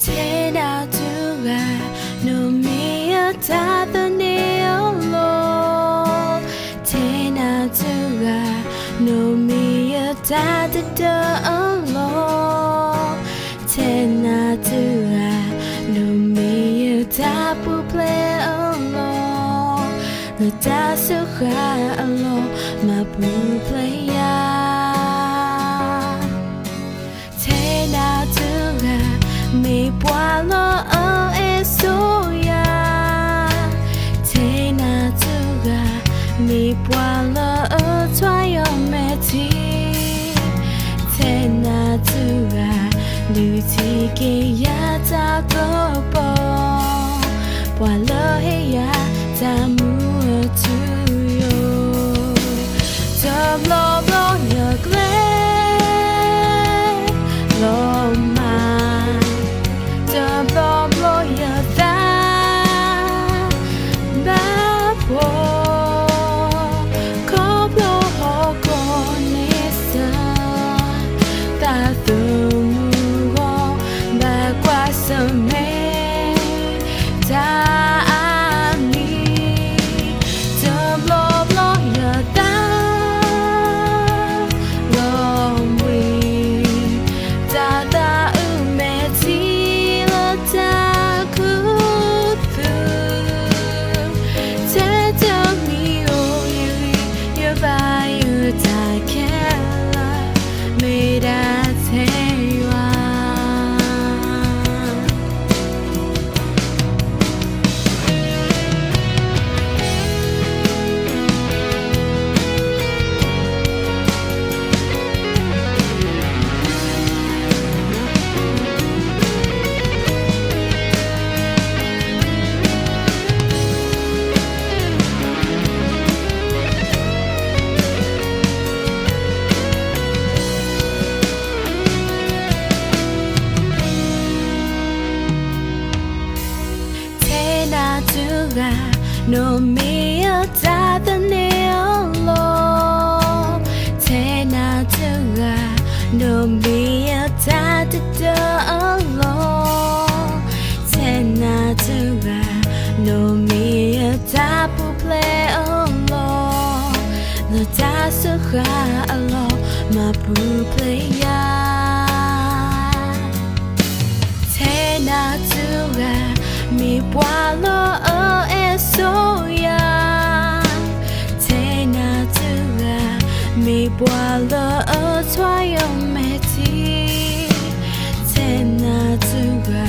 Tena tuga no mia tata neolo. Tena tuga no mia tata deolo. Tena tuga no mia tapu play alo. No ta suga alo ma pu play ya. Tena tuga mi pualo o esoya. Tena tuga mi pualo o tuayo meti. Tena tuga luti ke ya ta gopo. Pualo he ya ta mu tu yo. Tablo blo ya gle. Lo ma. No mia tata neolo. Tena tuga no mia tata deolo. Tena tuga no mia tapu play alo. No ta suga alo ma pu play ya. Tena tuga mi pualo o esoya. Tena tuga mi pualo o tuayo meti. Tena tuga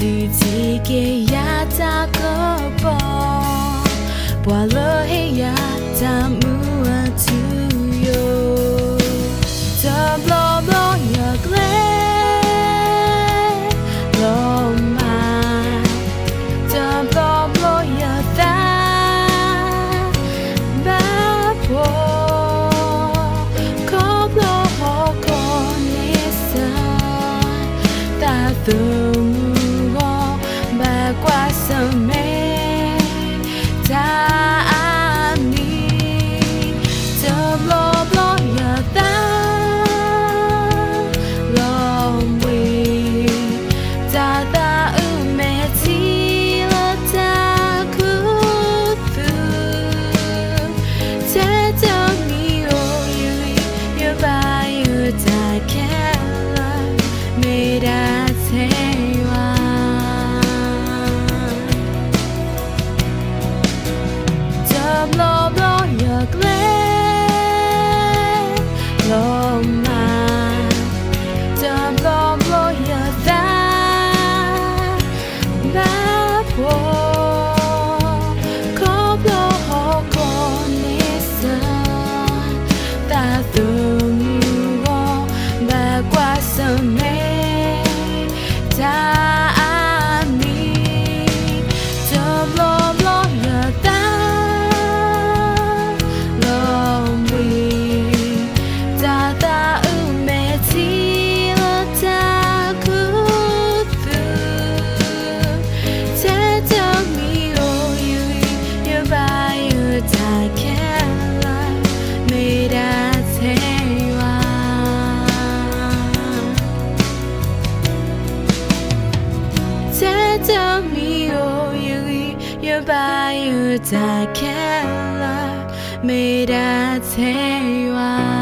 luti ke ya ta gopo. Pualo he ya ta mua tu yo. Tablo blo ya gle. Từ mùa ba qua sớm mê ta tell me, oh, you're by your dark and love, made I tell you why.